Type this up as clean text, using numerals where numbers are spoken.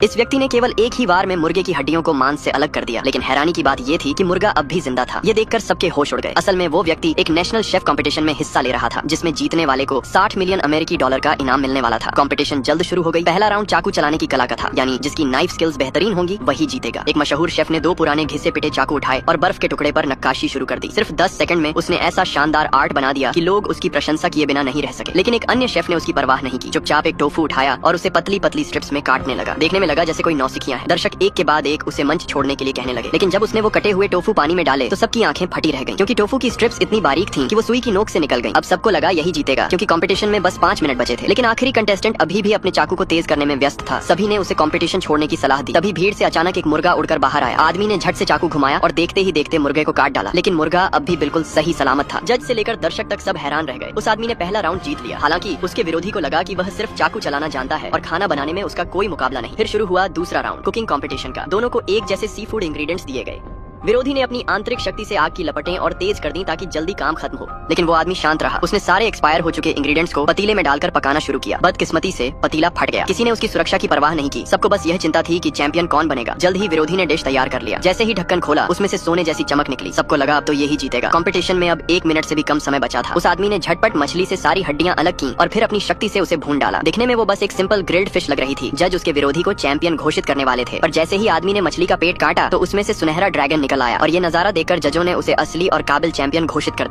इस व्यक्ति ने केवल एक ही बार में मुर्गे की हड्डियों को मांस से अलग कर दिया, लेकिन हैरानी की बात ये थी कि मुर्गा अब भी जिंदा था। ये देखकर सबके होश उड़ गए। असल में वो व्यक्ति एक नेशनल शेफ कंपटीशन में हिस्सा ले रहा था, जिसमें जीतने वाले को 60 मिलियन अमेरिकी डॉलर का इनाम मिलने वाला था। कंपटीशन जल्द शुरू हो गई। पहला राउंड चाकू चलाने की कला का था, यानी जिसकी नाइफ स्किल्स बेहतरीन होंगी वही जीतेगा। एक मशहूर शेफ ने 2 पुराने घिसे पिटे चाकू उठाए और बर्फ के टुकड़े पर नक्काशी शुरू कर दी। सिर्फ 10 सेकंड में उसने ऐसा शानदार आर्ट बना दिया कि लोग उसकी प्रशंसा किए बिना नहीं रह सके। लेकिन एक अन्य शेफ ने उसकी परवाह नहीं की। चुपचाप एक टोफू उठाया और उसे पतली पतली स्ट्रिप्स में काटने लगा। देखने में लगा जैसे कोई नौसिखिया है। दर्शक एक के बाद एक उसे मंच छोड़ने के लिए कहने लगे, लेकिन जब उसने वो कटे हुए टोफू पानी में डाले तो सबकी आंखें फटी रह गईं, क्योंकि टोफू की स्ट्रिप्स इतनी बारीक थीं कि वो सुई की नोक से निकल गईं। अब सबको लगा यही जीतेगा, क्योंकि कंपटीशन में बस 5 मिनट बचे थे। लेकिन आखिरी कंटेस्टेंट अभी भी अपने चाकू को तेज करने में व्यस्त था। सभी ने उसे कंपटीशन छोड़ने की सलाह दी। तभी भीड़ से अचानक एक मुर्गा उड़कर बाहर आया। आदमी ने झट से चाकू घुमाया और देखते ही देखते मुर्गे को काट डाला, लेकिन मुर्गा अब भी बिल्कुल सही सलामत था। जज से लेकर दर्शक तक सब हैरान रह गए। उस आदमी ने पहला राउंड जीत लिया। हालांकि उसके विरोधी को लगा कि वह सिर्फ चाकू चलाना जानता है और खाना बनाने में उसका कोई मुकाबला नहीं। फिर शुरू हुआ दूसरा राउंड कुकिंग कंपटीशन का। दोनों को एक जैसे सी फूड इंग्रेडिएंट्स दिए गए। विरोधी ने अपनी आंतरिक शक्ति से आग की लपटें और तेज कर दी ताकि जल्दी काम खत्म हो, लेकिन वो आदमी शांत रहा। उसने सारे एक्सपायर हो चुके इंग्रेडिएंट्स को पतीले में डालकर पकाना शुरू किया। बदकिस्मती से पतीला फट गया। किसी ने उसकी सुरक्षा की परवाह नहीं की। सबको बस यह चिंता थी कि चैंपियन कौन बनेगा। जल्द ही विरोधी ने डिश तैयार कर लिया। जैसे ही ढक्कन खोला उसमें से सोने जैसी चमक निकली। सबको लगा अब तो यही जीतेगा। कंपटीशन में अब 1 मिनट से भी कम समय बचा था। उस आदमी ने झटपट मछली से सारी हड्डियां अलग की और फिर अपनी शक्ति से उसे भून डाला। दिखने में वो बस एक सिंपल ग्रिल्ड फिश लग रही थी। जज उसके विरोधी को चैंपियन घोषित करने वाले थे, पर जैसे ही आदमी ने मछली का पेट काटा तो उसमें से सुनहरा ड्रैगन निकल आया और ये नजारा देखकर जजों ने उसे असली और काबिल चैंपियन घोषित कर दिया।